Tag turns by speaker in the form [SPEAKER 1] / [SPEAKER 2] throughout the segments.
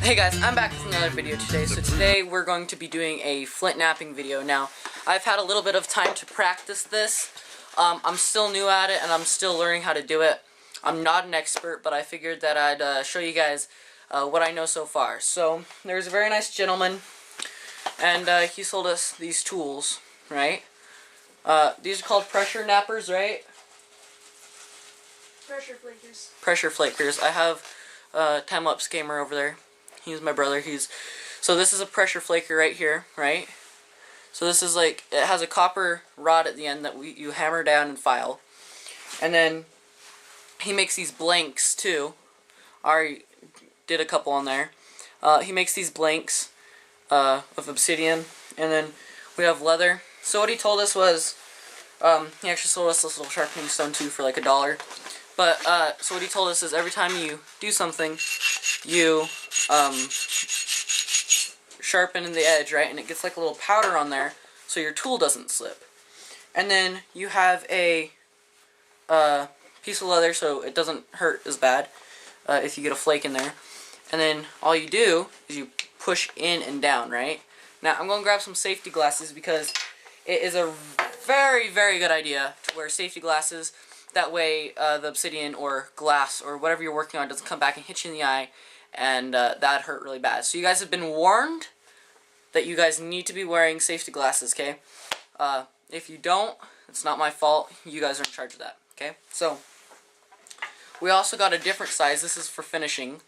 [SPEAKER 1] Hey guys, I'm back with another video today. So today we're going to be doing a flint knapping video. Now, I've had a little bit of time to practice this. I'm still new at it and I'm still learning how to do it. I'm not an expert, but I figured that I'd show you guys what I know so far. So, there's a very nice gentleman and he sold us these tools, right? These are called pressure knappers, right?
[SPEAKER 2] Pressure flakers.
[SPEAKER 1] Pressure flakers. I have Time-Lapse Gamer over there. He's my brother. So this is a pressure flaker right here, right? So this is like, it has a copper rod at the end that you hammer down and file. And then he makes these blanks too. I already did a couple on there. He makes these blanks of obsidian, and then we have leather. So what he told us was, he actually sold us this little sharpening stone too for like $1. But, so what he told us is every time you do something, you, sharpen the edge, right, and it gets like a little powder on there, so your tool doesn't slip. And then you have a, piece of leather, so it doesn't hurt as bad, if you get a flake in there. And then all you do is you push in and down, right? Now, I'm going to grab some safety glasses because it is a very, very good idea to wear safety glasses. That way, the obsidian or glass or whatever you're working on doesn't come back and hit you in the eye, and that hurt really bad. So you guys have been warned that you guys need to be wearing safety glasses, okay? If you don't, it's not my fault. You guys are in charge of that, okay? So, we also got a different size. This is for finishing,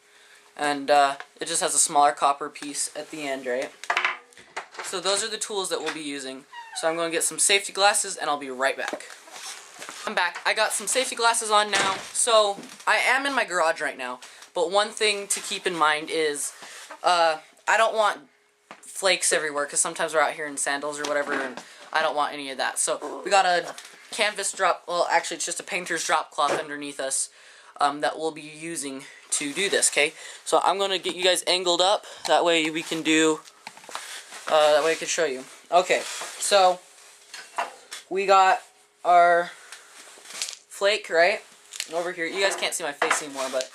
[SPEAKER 1] and it just has a smaller copper piece at the end, right? So those are the tools that we'll be using. So I'm going to get some safety glasses, and I'll be right back. I'm back. I got some safety glasses on now. So, I am in my garage right now. But one thing to keep in mind is, I don't want flakes everywhere, because sometimes we're out here in sandals or whatever, and I don't want any of that. So, we got a canvas drop, well, actually it's just a painter's drop cloth underneath us, that we'll be using to do this, okay? So, I'm going to get you guys angled up, that way we can do, that way I can show you. Okay, so, we got our flake, right? Over here. You guys can't see my face anymore, but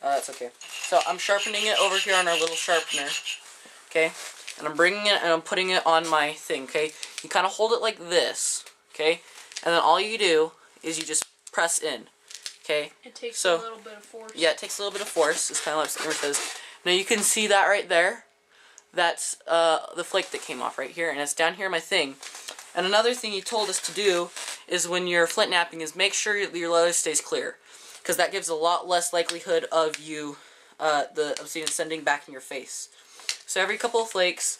[SPEAKER 1] it's okay. So I'm sharpening it over here on our little sharpener, okay? And I'm bringing it and I'm putting it on my thing, okay? You kind of hold it like this, okay? And then all you do is you just press in, okay?
[SPEAKER 2] It takes a little bit of force.
[SPEAKER 1] Yeah, it takes a little bit of force. It's kind of like Gamer says. Now you can see that right there. That's the flake that came off right here, and it's down here in my thing. And another thing he told us to do is when you're flint knapping is make sure your leather stays clear, because that gives a lot less likelihood of you, the obsidian sending back in your face. So every couple of flakes,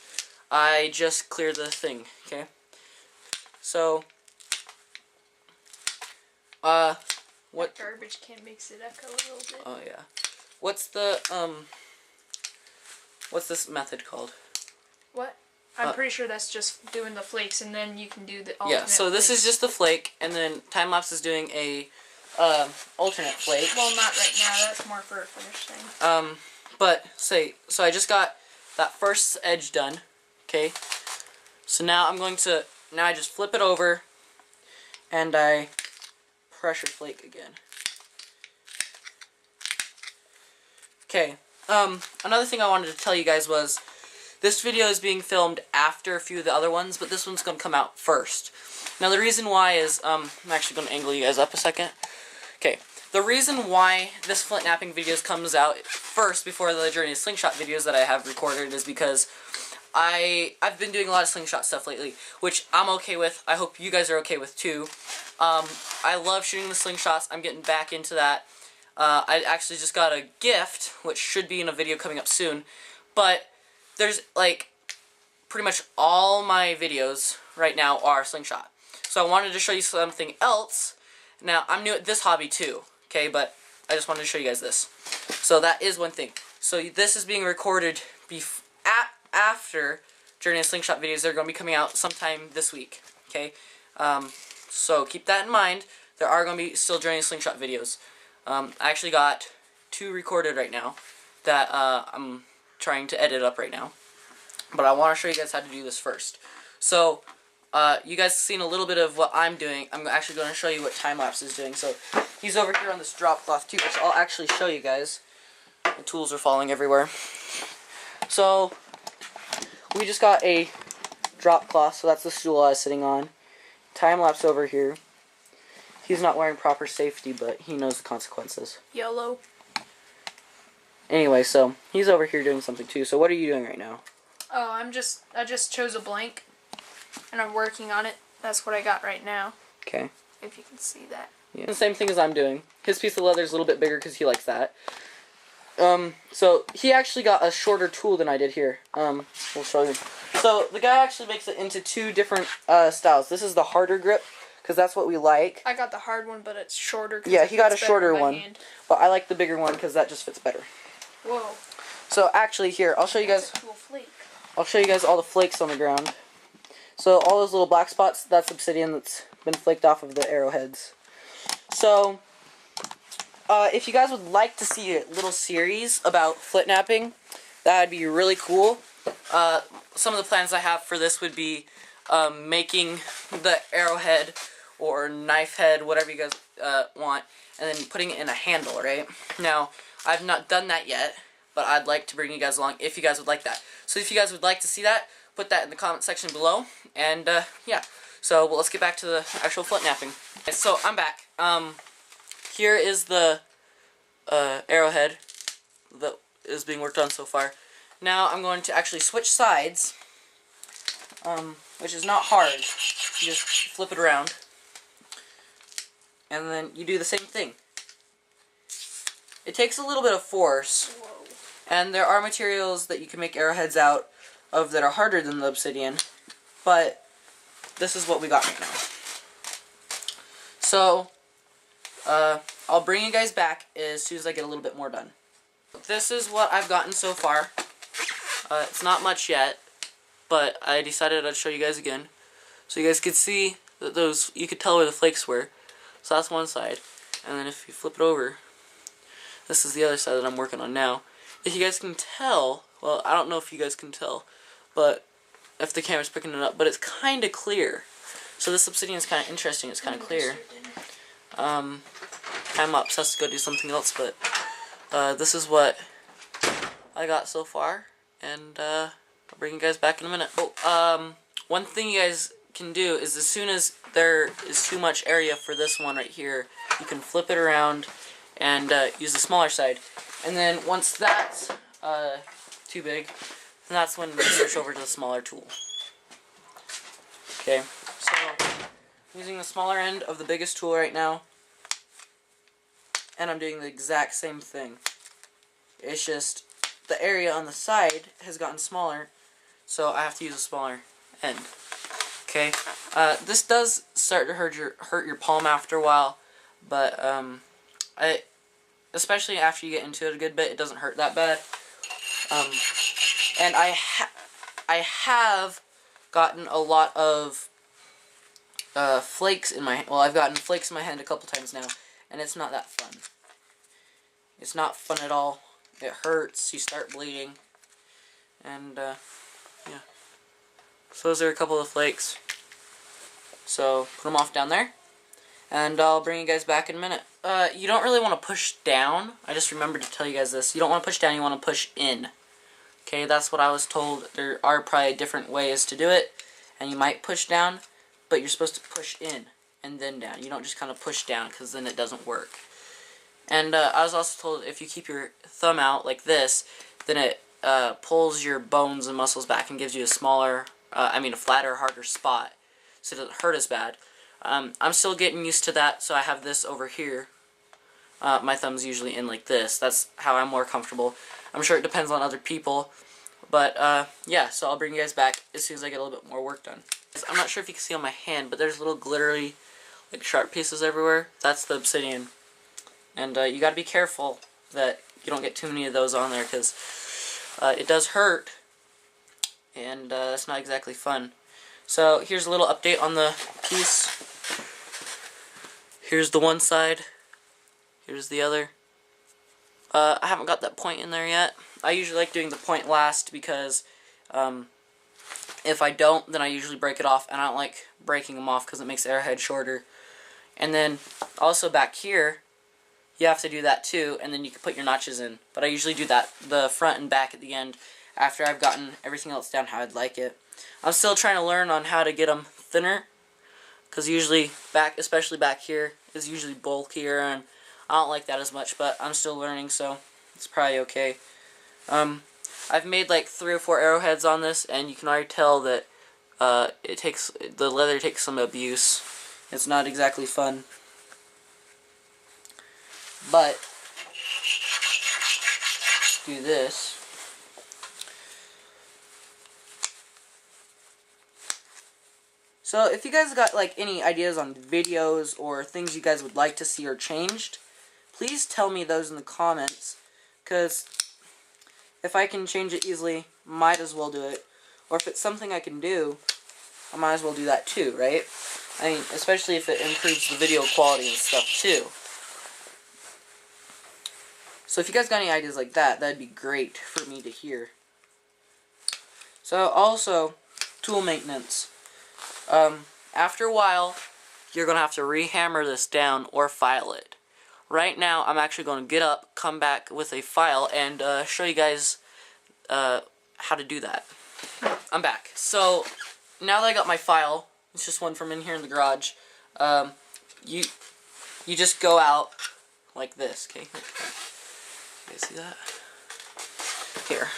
[SPEAKER 1] I just clear the thing, okay? So, what?
[SPEAKER 2] That garbage can makes it echo a little bit.
[SPEAKER 1] Oh yeah. What's the, what's this method called?
[SPEAKER 2] What? I'm pretty sure that's just doing the flakes, and then you can do the alternate.
[SPEAKER 1] Yeah, so this is just the flake, and then Time-Lapse is doing a alternate flake.
[SPEAKER 2] Well, not right now. That's more for a finished thing.
[SPEAKER 1] But so I just got that first edge done. Okay. So now I just flip it over, and I pressure flake again. Okay. Another thing I wanted to tell you guys was, this video is being filmed after a few of the other ones, but this one's going to come out first. Now the reason why is, I'm actually going to angle you guys up a second. Okay, the reason why this flint knapping videos comes out first before the Journey to Slingshot videos that I have recorded is because I've been doing a lot of slingshot stuff lately, which I'm okay with. I hope you guys are okay with too. I love shooting the slingshots. I'm getting back into that. I actually just got a gift, which should be in a video coming up soon, but there's, like, pretty much all my videos right now are slingshot. So I wanted to show you something else. Now, I'm new at this hobby too, okay, but I just wanted to show you guys this. So that is one thing. So this is being recorded after Journey to Slingshot videos. They're going to be coming out sometime this week, okay? So keep that in mind. There are going to be still Journey to Slingshot videos. I actually got 2 recorded right now that I'm trying to edit up right now, but I want to show you guys how to do this first. So you guys seen a little bit of what I'm doing. I'm actually going to show you what Time-Lapse is doing. So he's over here on this drop cloth too, which I'll actually show you guys. The tools are falling everywhere. So we just got a drop cloth, so that's the stool I was sitting on. Time lapse over here. He's not wearing proper safety, but he knows the consequences.
[SPEAKER 2] YOLO.
[SPEAKER 1] Anyway, so he's over here doing something too. So what are you doing right now?
[SPEAKER 2] Oh, I just chose a blank, and I'm working on it. That's what I got right now.
[SPEAKER 1] Okay.
[SPEAKER 2] If you can see that.
[SPEAKER 1] Yeah. The same thing as I'm doing. His piece of leather is a little bit bigger because he likes that. So he actually got a shorter tool than I did here. We'll show you. So the guy actually makes it into two different styles. This is the harder grip because that's what we like.
[SPEAKER 2] I got the hard one, but it's shorter.
[SPEAKER 1] Yeah, he got a shorter one,
[SPEAKER 2] hand.
[SPEAKER 1] but I like the bigger one because that just fits better.
[SPEAKER 2] Whoa.
[SPEAKER 1] So actually, here I'll show you guys.
[SPEAKER 2] That's a cool flake.
[SPEAKER 1] I'll show you guys all the flakes on the ground. So all those little black spots, that's obsidian that's been flaked off of the arrowheads. So, if you guys would like to see a little series about flint knapping, that would be really cool. Some of the plans I have for this would be making the arrowhead or knife head, whatever you guys want, and then putting it in a handle, right? Now, I've not done that yet, but I'd like to bring you guys along if you guys would like that. So if you guys would like to see that, put that in the comment section below, and yeah. So well, let's get back to the actual flint knapping. So I'm back. Here is the arrowhead that is being worked on so far. Now I'm going to actually switch sides, which is not hard. You just flip it around, and then you do the same thing. It takes a little bit of force, and there are materials that you can make arrowheads out of that are harder than the obsidian, but this is what we got right now. So, I'll bring you guys back as soon as I get a little bit more done. This is what I've gotten so far. It's not much yet, but I decided I'd show you guys again. So you guys could see that those, you could tell where the flakes were. So that's one side. And then if you flip it over, this is the other side that I'm working on now. If you guys can tell, well, I don't know if you guys can tell, but if the camera's picking it up, but it's kind of clear. So this obsidian is kind of interesting. It's kind of clear. I'm obsessed to go do something else, but this is what I got so far, and I'll bring you guys back in a minute. Oh, one thing you guys can do is as soon as there is too much area for this one right here, you can flip it around and use the smaller side. And then once that's too big, then that's when you switch over to the smaller tool. Okay, so I'm using the smaller end of the biggest tool right now, and I'm doing the exact same thing. It's just the area on the side has gotten smaller, so I have to use a smaller end. Okay, this does start to hurt your palm after a while, but especially after you get into it a good bit, it doesn't hurt that bad. And I have gotten a lot of flakes in my, well, I've gotten flakes in my hand a couple times now, and it's not that fun. It's not fun at all. It hurts, you start bleeding, and yeah. So those are a couple of flakes. So put them off down there, and I'll bring you guys back in a minute. You don't really want to push down. I just remembered to tell you guys this. You don't want to push down, you want to push in. Okay, that's what I was told. There are probably different ways to do it, and you might push down, but you're supposed to push in and then down. You don't just kind of push down, because then it doesn't work. And I was also told if you keep your thumb out like this, then it pulls your bones and muscles back and gives you a smaller, a flatter, harder spot, so it doesn't hurt as bad. I'm still getting used to that, so I have this over here. My thumb's usually in like this. That's how I'm more comfortable. I'm sure it depends on other people, but yeah, so I'll bring you guys back as soon as I get a little bit more work done. I'm not sure if you can see on my hand, but there's little glittery, like sharp pieces everywhere. That's the obsidian. And you gotta be careful that you don't get too many of those on there, because it does hurt, and that's not exactly fun. So here's a little update on the piece. Here's the one side. Here's the other. I haven't got that point in there yet. I usually like doing the point last, because if I don't, then I usually break it off, and I don't like breaking them off because it makes the arrowhead shorter. And then also back here, you have to do that too, and then you can put your notches in. But I usually do that, the front and back at the end, after I've gotten everything else down how I'd like it. I'm still trying to learn on how to get them thinner, because usually especially back here, is usually bulkier, and I don't like that as much, but I'm still learning, so it's probably okay. I've made like 3 or 4 arrowheads on this, and you can already tell that the leather takes some abuse. It's not exactly fun. But do this. So if you guys got like any ideas on videos or things you guys would like to see or changed, please tell me those in the comments, because if I can change it easily, might as well do it. Or if it's something I can do, I might as well do that too, right? I mean, especially if it improves the video quality and stuff too. So if you guys got any ideas like that, that'd be great for me to hear. So also, tool maintenance. After a while, you're going to have to rehammer this down or file it. Right now, I'm actually going to get up, come back with a file, and show you guys how to do that. I'm back. So, now that I got my file, it's just one from in here in the garage, you just go out like this, okay? You guys see that? Here.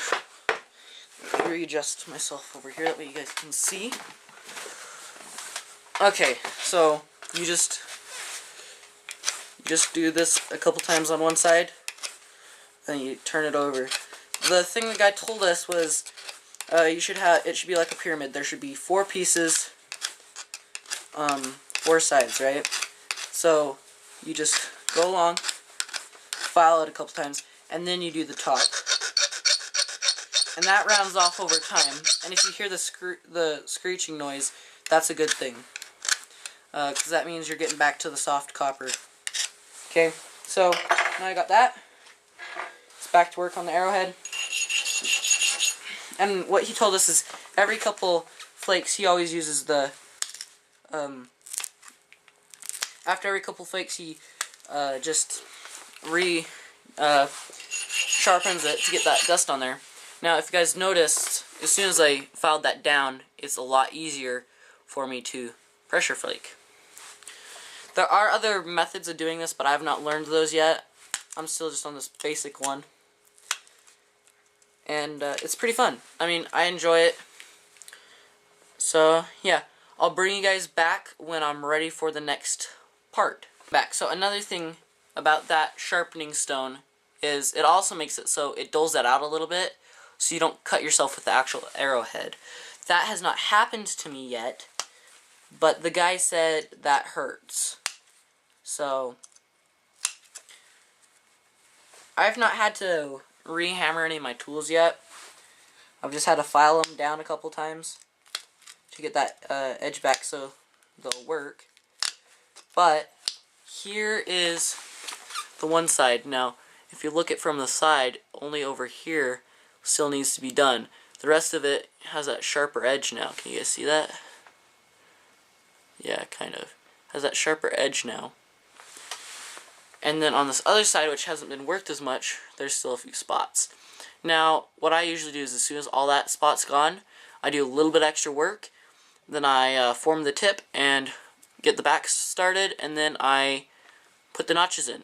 [SPEAKER 1] Let me readjust myself over here, that way you guys can see. Okay, so you just do this a couple times on one side, then you turn it over. The thing the guy told us was it should be like a pyramid. There should be 4 pieces, 4 sides, right? So you just go along, file it a couple times, and then you do the top. And that rounds off over time. And if you hear the screeching noise, that's a good thing. Because that means you're getting back to the soft copper. Okay, so now I got that. It's back to work on the arrowhead. And what he told us is every couple flakes, he always uses the, after every couple flakes, he just sharpens it to get that dust on there. Now, if you guys noticed, as soon as I filed that down, it's a lot easier for me to pressure flake. There are other methods of doing this, but I have not learned those yet. I'm still just on this basic one. And it's pretty fun. I mean, I enjoy it. So, yeah. I'll bring you guys back when I'm ready for the next part. So, another thing about that sharpening stone is it also makes it so it dulls that out a little bit, so you don't cut yourself with the actual arrowhead. That has not happened to me yet, but the guy said that hurts. So, I've not had to rehammer any of my tools yet. I've just had to file them down a couple times to get that edge back so they'll work. But here is the one side. Now, if you look at from the side, only over here still needs to be done. The rest of it has that sharper edge now. Can you guys see that? Yeah, kind of. Has that sharper edge now. And then on this other side, which hasn't been worked as much, there's still a few spots. Now, what I usually do is as soon as all that spot's gone, I do a little bit extra work. Then I form the tip and get the back started, and then I put the notches in.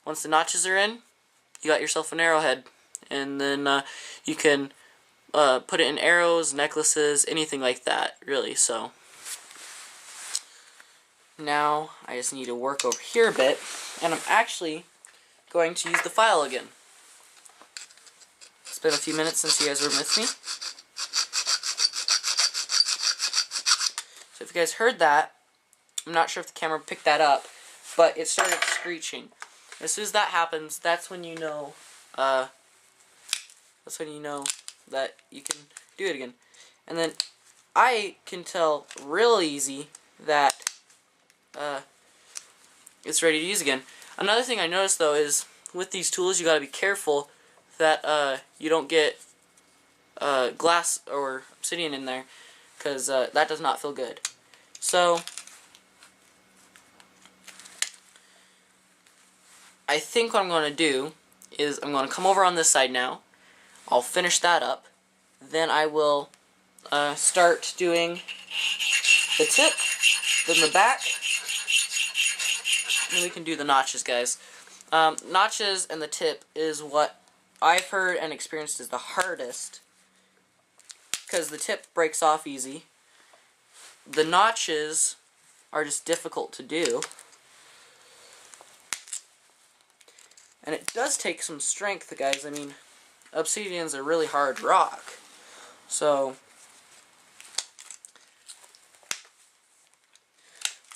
[SPEAKER 1] Once the notches are in, you got yourself an arrowhead. And then you can put it in arrows, necklaces, anything like that, really. So now I just need to work over here a bit, and I'm actually going to use the file again. It's been a few minutes since you guys were with me. So if you guys heard that, I'm not sure if the camera picked that up, but it started screeching. As soon as that happens, that's when you know that you can do it again. And then I can tell real easy that it's ready to use again. Another thing I noticed though is with these tools you gotta be careful that you don't get glass or obsidian in there, because that does not feel good. So I think what I'm going to do is I'm going to come over on this side now. I'll finish that up, then I will start doing the tip, then the back, and we can do the notches, guys. Notches and the tip is what I've heard and experienced is the hardest, because the tip breaks off easy. The notches are just difficult to do. And it does take some strength, guys. I mean, obsidian's a really hard rock. So,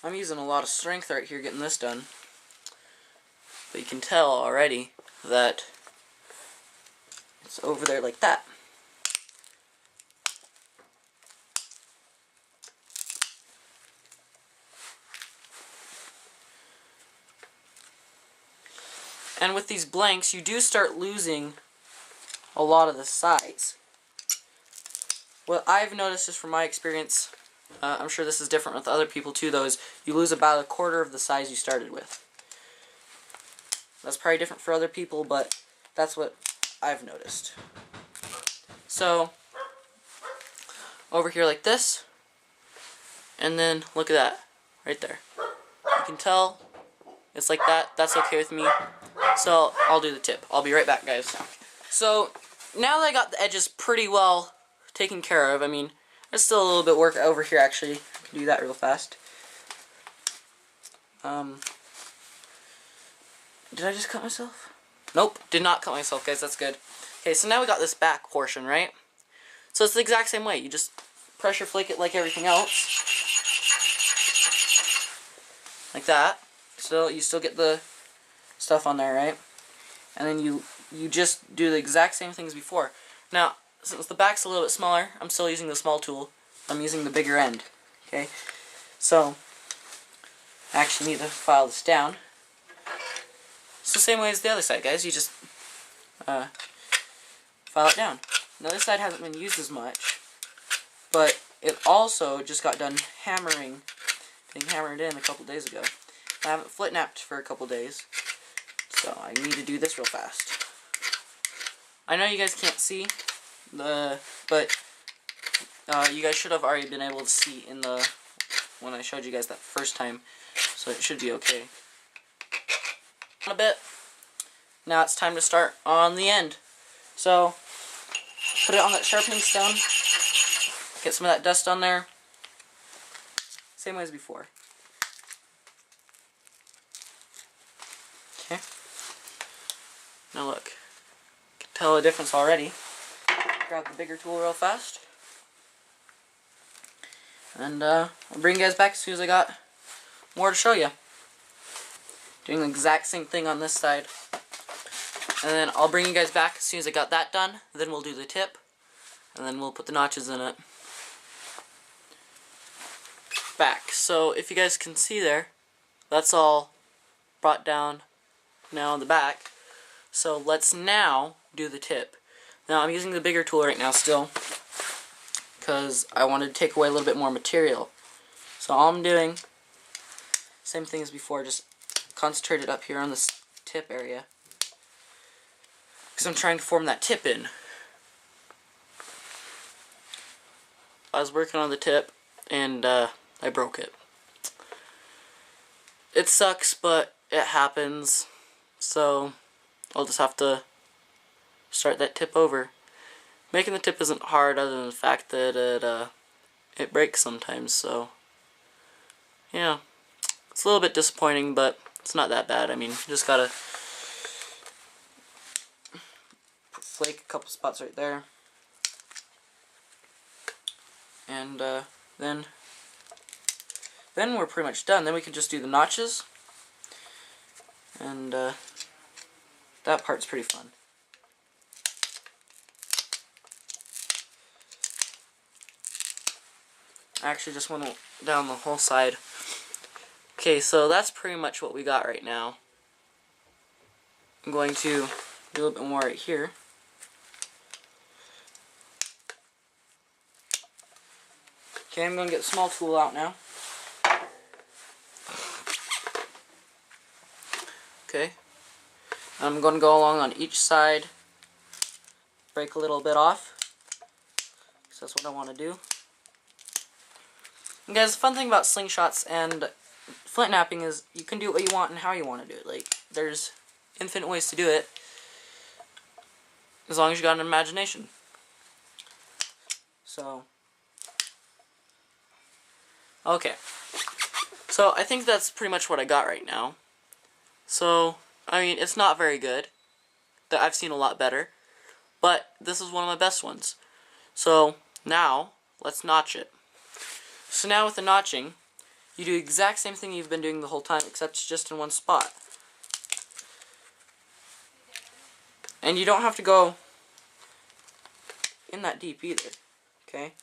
[SPEAKER 1] I'm using a lot of strength right here getting this done. But you can tell already that it's over there like that. And with these blanks, you do start losing a lot of the size. What I've noticed just from my experience, I'm sure this is different with other people too, though, is you lose about 1/4 of the size you started with. That's probably different for other people, but that's what I've noticed. So, over here like this, and then look at that, right there. You can tell it's like that. That's okay with me. So, I'll do the tip. I'll be right back, guys. So, now that I got the edges pretty well taken care of, I mean, there's still a little bit of work over here, actually. I can do that real fast. Did I just cut myself? Nope, did not cut myself, guys. That's good. Okay, so now we got this back portion, right? So it's the exact same way. You just pressure flake it like everything else. Like that. So you still get the stuff on there, right? And then you just do the exact same thing as before. Now, since the back's a little bit smaller, I'm still using the small tool. I'm using the bigger end. Okay? So, I actually need to file this down. It's the same way as the other side, guys. You just file it down. Now, this side hasn't been used as much, but it also just got done getting hammered in a couple days ago. I haven't flip napped for a couple days, so I need to do this real fast. I know you guys can't see but you guys should have already been able to see when I showed you guys that first time, so it should be okay. A bit. Now it's time to start on the end. So put it on that sharpening stone. Get some of that dust on there. Same way as before. Okay. Now look. You can tell the difference already. Grab the bigger tool real fast. And I'll bring you guys back as soon as I got more to show you. Doing the exact same thing on this side. And then I'll bring you guys back as soon as I got that done. Then we'll do the tip. And then we'll put the notches in it. Back. So if you guys can see there, that's all brought down now on the back. So let's now do the tip. Now I'm using the bigger tool right now still, because I wanted to take away a little bit more material. So all I'm doing, same thing as before, just concentrate it up here on this tip area, because I'm trying to form that tip in. I was working on the tip and I broke it. It sucks, but it happens, so I'll just have to start that tip over. Making the tip isn't hard, other than the fact that it breaks sometimes, so yeah, it's a little bit disappointing, but it's not that bad. I mean, you just gotta flake a couple spots right there, and then we're pretty much done. Then we can just do the notches, and that part's pretty fun. I actually just went down the whole side. Okay, so that's pretty much what we got right now. I'm going to do a little bit more right here. Okay, I'm going to get the small tool out now. Okay. I'm going to go along on each side, break a little bit off, So that's what I want to do. And guys, the fun thing about slingshots and flint knapping is you can do it what you want and how you want to do it. Like, there's infinite ways to do it, as long as you got an imagination. So, okay. So, I think that's pretty much what I got right now. So, I mean, it's not very good. I've seen a lot better. But, this is one of my best ones. So, now, let's notch it. So now with the notching, you do the exact same thing you've been doing the whole time, except it's just in one spot. And you don't have to go in that deep either. Okay?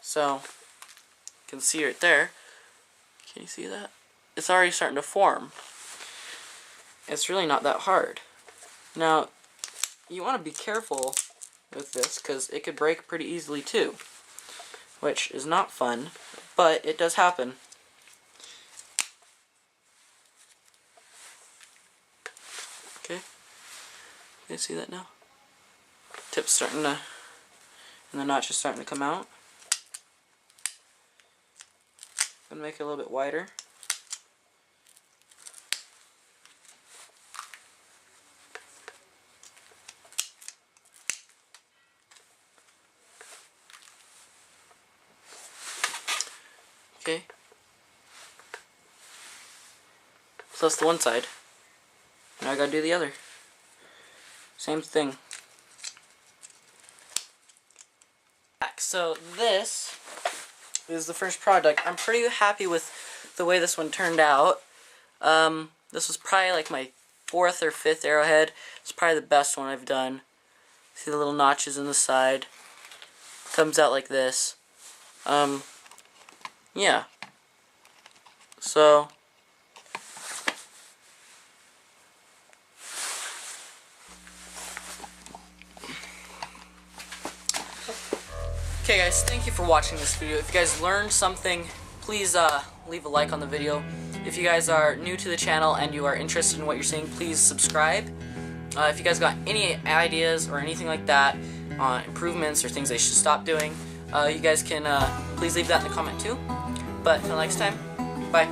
[SPEAKER 1] So, you can see right there. Can you see that? It's already starting to form. It's really not that hard. Now, you want to be careful with this, because it could break pretty easily too. Which is not fun, but it does happen. Okay? You see that now? Tip's starting to, and the notch is starting to come out. I'm gonna make it a little bit wider. Okay. So that's the one side. Now I gotta do the other. Same thing. So this is the first product. I'm pretty happy with the way this one turned out. This was probably like my 4th or 5th arrowhead. It's probably the best one I've done. See the little notches in the side. Comes out like this. Yeah. So, okay guys, thank you for watching this video. If you guys learned something, please leave a like on the video. If you guys are new to the channel and you are interested in what you're seeing, please subscribe. If you guys got any ideas or anything like that, improvements or things they should stop doing, you guys can please leave that in the comment too. But until next time, bye.